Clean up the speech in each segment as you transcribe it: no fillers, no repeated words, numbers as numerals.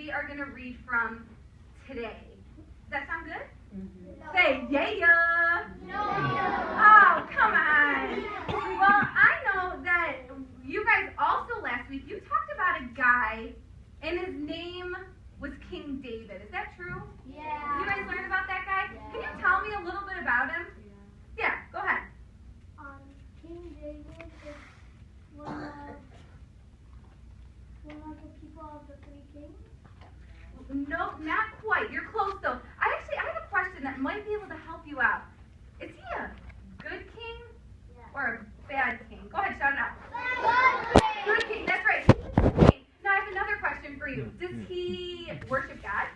we are going to read from today. Does that sound good? No. Say, yeah. No. Oh, come on. Well, I know that you guys also last week, you talked about a guy, and his name was King David. Is that true? Yeah. You guys learned about that guy? Yeah. Can you tell me a little bit about him? Yeah, go ahead. King David is one of the people of the three kings. No, not quite. You're close though. I have a question that might be able to help you out. Is he a good king or a bad king? Go ahead, shout it out. Good king, that's right. He's a good king. Now I have another question for you. Does he worship God?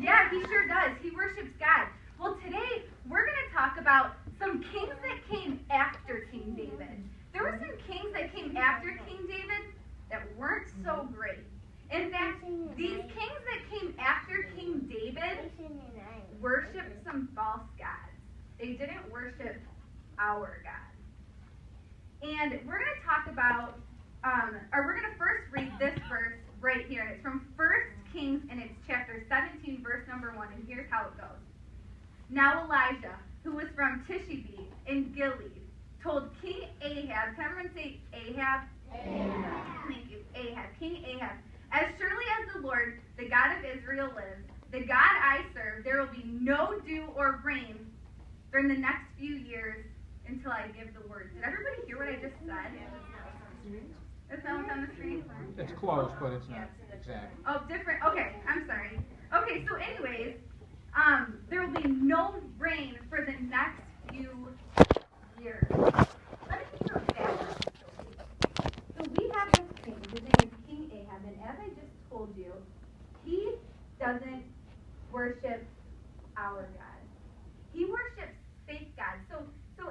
Yeah, he sure does. He worships God. Well, today we're going to talk about some kings that came after King David. There were some kings that came after King David that weren't so great. In fact, these kings that came after King David worshiped some false gods. They didn't worship our God. And we're going to talk about, we're going to first read this verse right here. It's from 1 Kings, and it's chapter 17, verse number 1. And here's how it goes. Now Elijah, who was from Tishbe in Gilead, told King Ahab, can everyone say Ahab? Ahab. Thank you, Ahab, King Ahab. As surely as the Lord, the God of Israel lives, the God I serve, there will be no dew or rain during the next few years until I give the word. Did everybody hear what I just said? That's not what's on the screen? It's close, but it's not exact. Oh, different. Okay, I'm sorry. Okay, so anyways, there will be no rain for the next few years. Let me give you a background. So we have this king. His name is King Ahab, and as I just told you, he doesn't worship our God. He worships fake gods.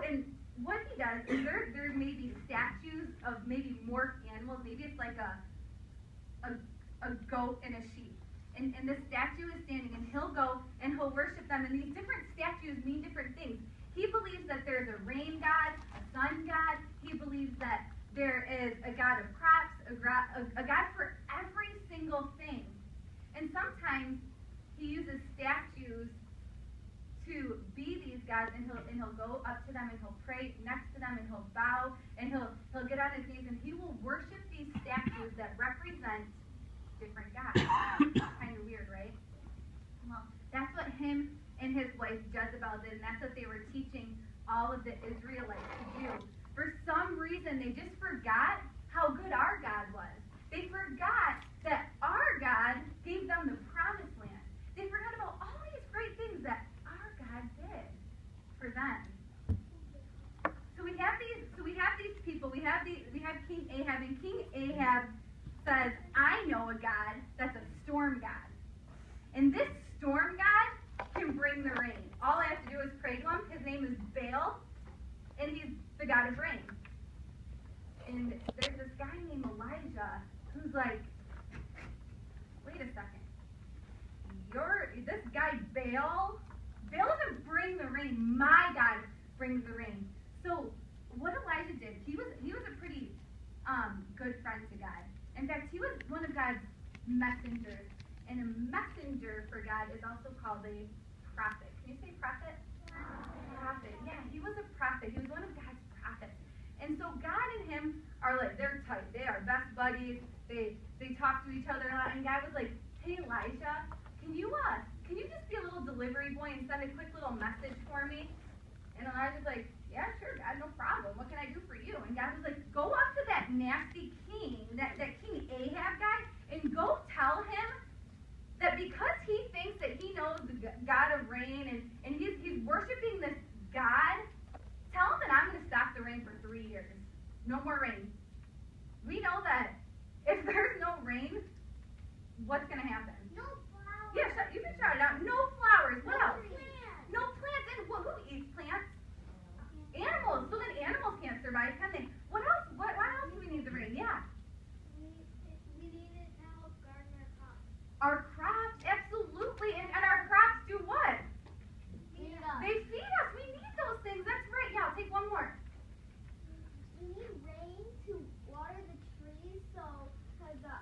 And what he does is there may be statues of maybe more animals. Maybe it's like a goat and a sheep. And the statue is standing, and he'll go and he'll worship them. And these different statues mean different things. He believes that there's a rain god, a sun god. He believes that there is a god of crops, a god for every single thing. And sometimes he uses statues to be these gods, and he'll go up to them, and he'll pray next to them, and he'll bow, and he'll get on his knees, and he will worship these statues that represent different gods. Kind of weird, right? Well, that's what him and his wife Jezebel did, and that's what they were teaching all of the Israelites to do. For some reason, they just forgot how good our God was. They forgot that our God gave them the promised land. They forgot about all these great things that our God did for them. So we have these people. We have King Ahab, and King Ahab says, I know a God that's a storm God. And this storm God can bring the rain. All I have to do is pray to him. His name is Baal, and he's the God of rain. And there's this guy named Elijah who's like, wait a second. This guy Baal doesn't bring the rain. My God brings the rain. So what Elijah did, he was a pretty good friend to God. In fact, he was one of God's messengers. And a messenger for God is also called a prophet. Can you say prophet? Prophet. Yeah, he was a prophet. He was one of God's prophets. And so God and him are like, they're tight. They are best buddies. They talk to each other a lot. And God was like, hey, Elijah, can you just be a little delivery boy and send a quick little message for me? And Elijah's like, yeah, sure, God, no problem. What can I do for you? And God was like, go up to that nasty king, that King Ahab guy, and go tell him that because he thinks that he knows the God of rain and he's worshiping this God, tell him that I'm going to stop the rain for 3 years. No more rain. We know that if there's no rain, what's going to happen? No flowers. Yeah, you can shout it out. No flowers. What else? Plants. No plants. And who eats plants? Animals. So then animals can't survive, can they? What else? Why else do we need the rain? Yeah. We need it to help garden our crops. Our crops, absolutely. And our crops do what? Feed us. They feed us. We need those things. That's right. Yeah, I'll take one more. We need rain to water the trees, so because the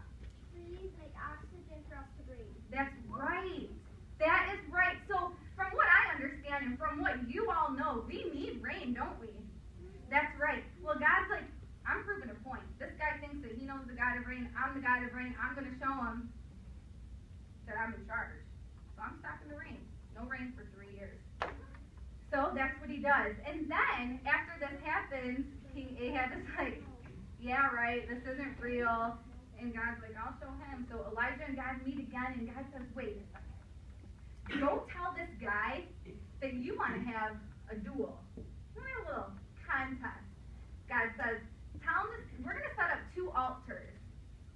trees make oxygen the God of rain, I'm going to show him that I'm in charge. So I'm stopping the rain. No rain for 3 years. So that's what he does. And then, after this happens, King Ahab is like, yeah, right, this isn't real. And God's like, I'll show him. So Elijah and God meet again, and God says, wait a second. Go tell this guy that you want to have a duel. We want a little contest. God says, tell him this, we're going to set up 2 altars.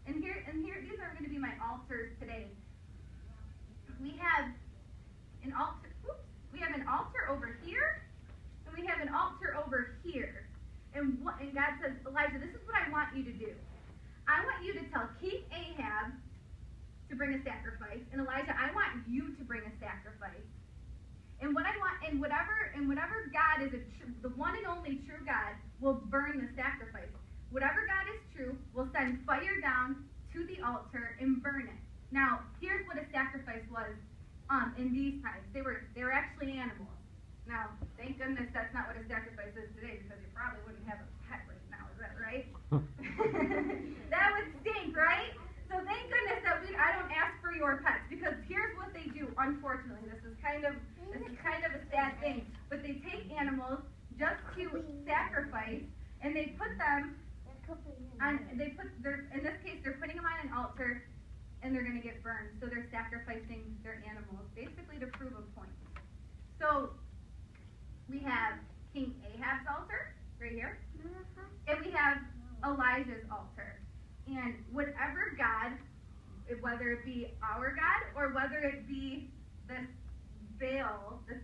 And here, these are going to be my altars today. We have an altar. We have an altar over here, and we have an altar over here. And God says, Elijah, this is what I want you to do. I want you to tell King Ahab to bring a sacrifice, and Elijah, I want you to bring a sacrifice. And what I want, and whatever God is the one and only true God will burn the sacrifice. Whatever God is true will send fire down to the altar and burn it. Now, here's what a sacrifice was in these times. They were actually animals. Now, thank goodness that's not what a sacrifice is today, because you probably wouldn't have a pet right now. Is that right? That would stink, right? So thank goodness that I don't ask for your pets, because here's what they do. Unfortunately, this is kind of a sad thing, but they take animals just to sacrifice, and they put them on. In this case, they're putting them on an altar, and they're going to get burned. So they're sacrificing their animals, basically to prove a point. So we have King Ahab's altar right here, and we have Elijah's altar. And whatever God, whether it be our God or whether it be this Baal, this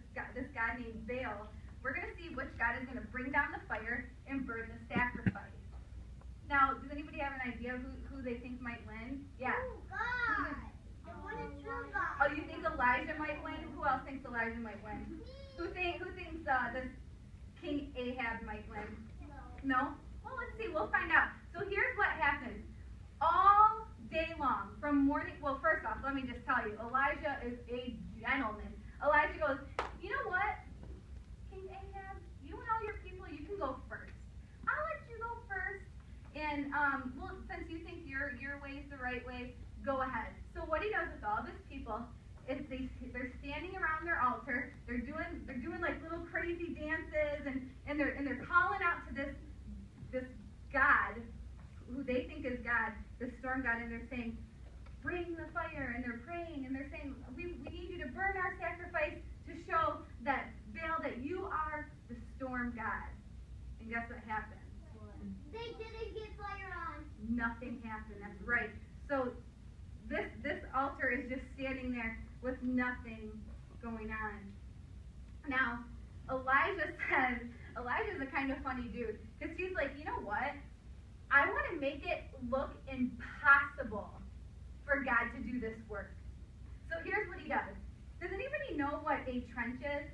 God named Baal, we're going to see which God is going to bring down the fire and burn the sacrifice. Now, does anybody have an idea who they think might win? Yeah. God. The one and true God. Oh, you think Elijah might win? Who else thinks Elijah might win? Who thinks this King Ahab might win? No? Well, let's see. We'll find out. So here's what happens. All day long, from morning, well, first off, let me just tell you, Elijah is a gentleman. Elijah goes, you know what, King Ahab, you and all your people, you can go first. I'll let you go first. And, well, since you think your way is the right way, go ahead. So what he does with all of his people is they're standing around their altar. They're doing like little crazy dances, and they're calling out to this God, who they think is God, the storm God, and they're saying, bring the fire, and they're praying, and they're saying, we need you to burn our sacrifice to show that Baal, that you are the storm God. And guess what happened? They didn't get fire on. Nothing happened. That's right. So this altar is just standing there with nothing going on. Now, Elijah's a kind of funny dude, because he's like, you know what? I want to make it look impossible for God to do this work. So here's what he does. Does anybody know what a trench is?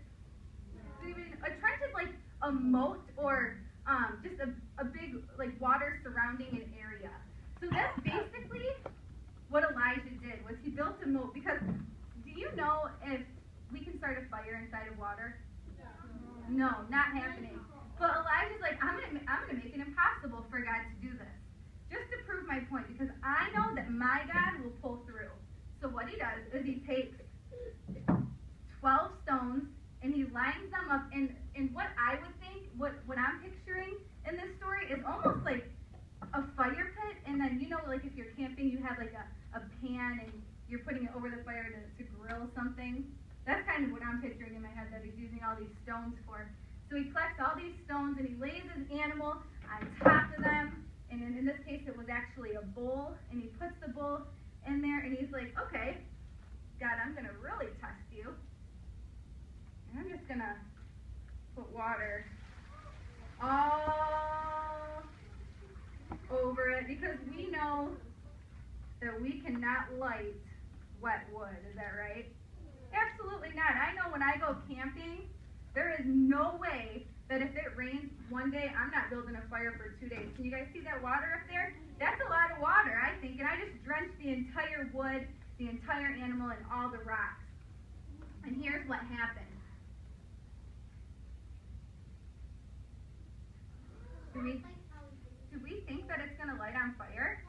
A trench is like a moat, or just a big like water surrounding an area. So that's basically what Elijah did, was he built a moat. Because do you know if we can start a fire inside of water? No, not happening. But Elijah's like, I'm gonna make it impossible for God to do this, just to prove my point, because I know that my God will pull through. So what he does is he takes 12 stones and he lines them up in what I would think, what I'm picturing in this story is almost like a fire pit. And then, you know, like if you're camping, you have like a pan and you're putting it over the fire to grill something. That's kind of what I'm picturing in my head that he's using all these stones for. So he collects all these stones and he lays his animal on top of them. And in this case, it was actually a bull. And he puts the bull in there and he's like, okay, God, I'm going to really test you. And I'm just going to put water all over it, because we know that we cannot light wet wood. Is that right? Absolutely not. I know when I go camping, there is no way that if it rains one day, I'm not building a fire for 2 days. Can you guys see that water up there? That's a lot of water, I think. And I just drenched the entire wood, the entire animal, and all the rocks. And here's what happened. Do we think that it's going to light on fire?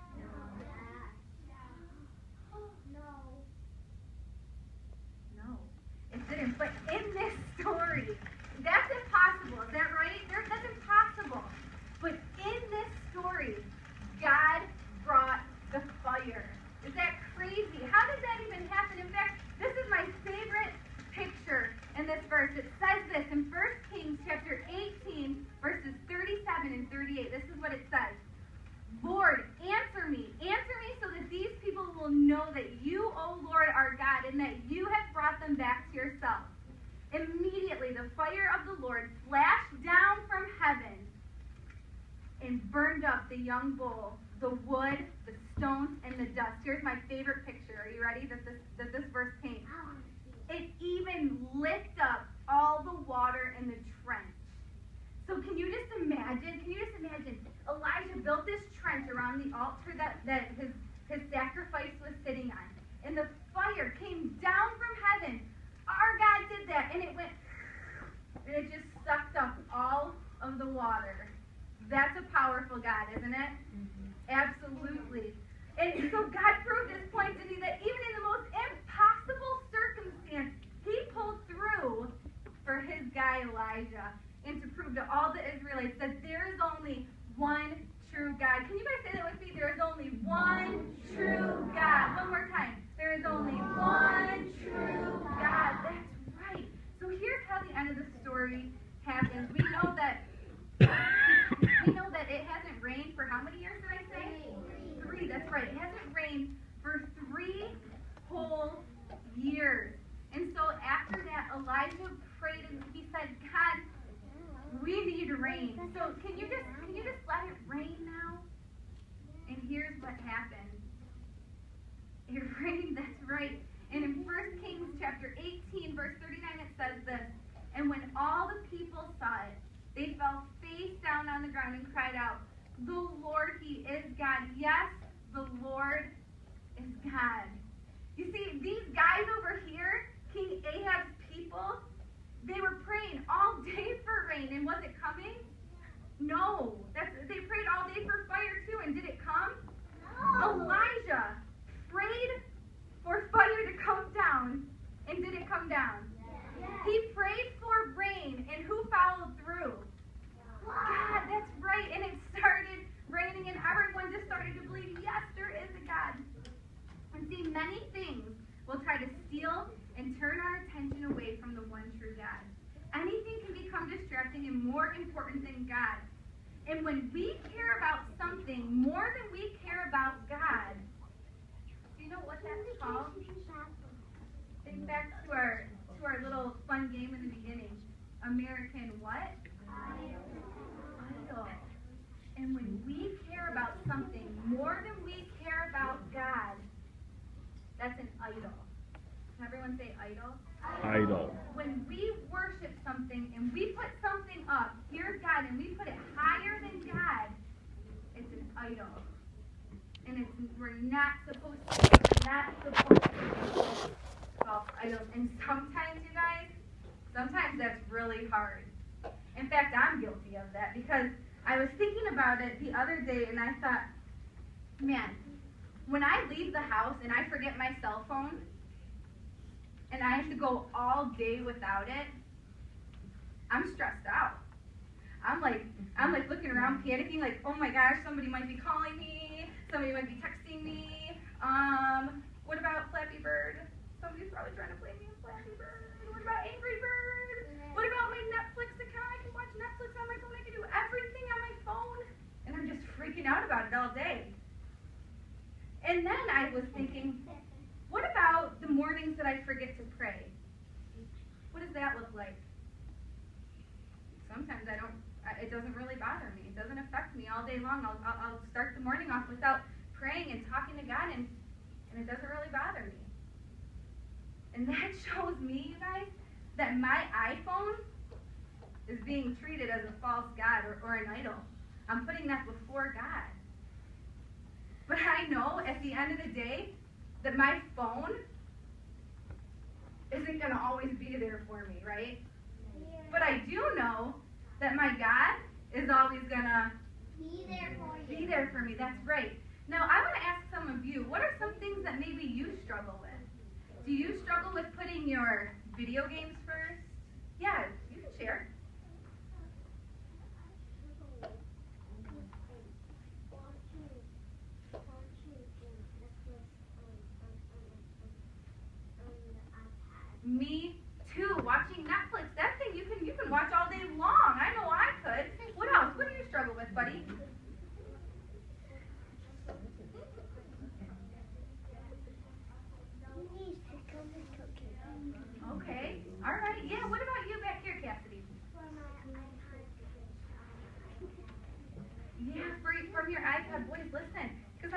young bull, the wood, the stones, and the dust. Here's my favorite picture. Are you ready that this verse paints? It even licked up all the water in the trench. So can you just imagine? Elijah built this trench around the altar that his sacrifice was sitting on. And the fire came down from heaven. Our God did that. And it went, and it just sucked up all of the water. That's a powerful God, isn't it? Mm-hmm. Absolutely. And so God proved his point to me that even in the most impossible circumstance, he pulled through for his guy Elijah, and to prove to all the Israelites that there is only one true God. Can you guys say that with me? There is only one true God. One more time. There is only one true God. That's right. So here's how the end of the story happens. We know that it hasn't rained for how many years did I say? 3. That's right. It hasn't rained for 3 whole years. And so after that, Elijah prayed and he said, God, we need rain. So can you just let it rain now? And here's what happened. It rained, that's right. And in 1 Kings chapter 18, verse 39, it says this, and when all the people saw it, they fell face down on the ground and cried out, the Lord, he is God. Yes, the Lord is God. You see, these guys over here, King Ahab's people, they were praying all day for rain, and was it coming? No. They prayed all day for fire too, and did it come? No. Elijah prayed for fire to come down, and did it come down? Yes. He prayed for rain, and who followed through? God, that's right. And it started raining, and everyone just started to believe, yes, there is a God. And see, many things will try to steal and turn our attention away from the one true God. Anything can become distracting and more important than God. And when we care about something more than we care about God, do you know what that's called? Think back to our little fun game in the beginning. American what? Idol. And when we care about something more than we care about God, that's an idol. Can everyone say idol? Idol. When we worship something and we put something up, here's God, and we put it higher than God, it's an idol. And we're not supposed to be false idols. And sometimes, you guys, that's really hard. In fact, I'm guilty of that because I was thinking about it the other day and I thought, man, when I leave the house and I forget my cell phone, and I have to go all day without it, I'm stressed out. I'm like looking around, panicking, like, oh my gosh, somebody might be calling me, somebody might be texting me. What about Flappy Bird? Somebody's probably trying to play me on Flappy Bird. What about Angry Bird? What about my Netflix account? I can watch Netflix on my phone. I can do everything on my phone. And I'm just freaking out about it all day. And then I was thinking, what about the mornings that I forget to pray? What does that look like? Sometimes it doesn't really bother me. It doesn't affect me all day long. I'll start the morning off without praying and talking to God, and it doesn't really bother me. And that shows me, you guys, that my iPhone is being treated as a false god or an idol. I'm putting that before God. But I know at the end of the day that my phone isn't going to always be there for me, right? Yeah. But I do know that my God is always going to Be there for you. be there for me. That's right. Now, I want to ask some of you, what are some things that maybe you struggle with? Do you struggle with putting your video games first? Yeah, you can share. Me too. Watching Netflix. That thing you can watch all day long. I know I could. What else? What do you struggle with, buddy? Okay. All right. Yeah. What about you back here, Cassidy? Yeah, from your iPad.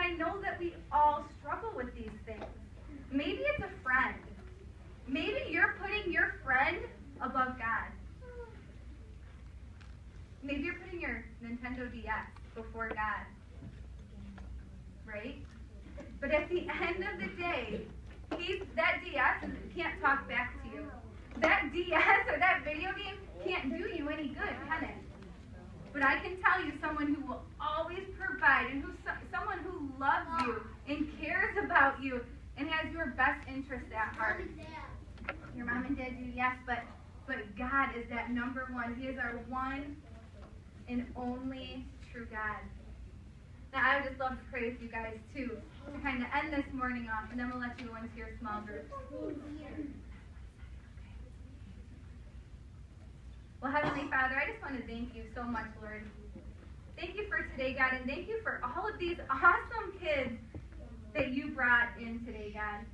I know that we all struggle with these things. Maybe it's a friend. Maybe you're putting your friend above God. Maybe you're putting your Nintendo DS before God. Right? But at the end of the day, that DS can't talk back to you. That DS or that video game can't do you any good, can it? But I can tell you someone who will always provide and someone who loves you and cares about you and has your best interest at heart. Your mom and dad do, yes, but God is that number one. He is our one and only true God. Now, I would just love to pray with you guys, too, to kind of end this morning off, and then we'll let you go into your small groups. Well, Heavenly Father, I just want to thank you so much, Lord. Thank you for today, God, and thank you for all of these awesome kids that you brought in today, God.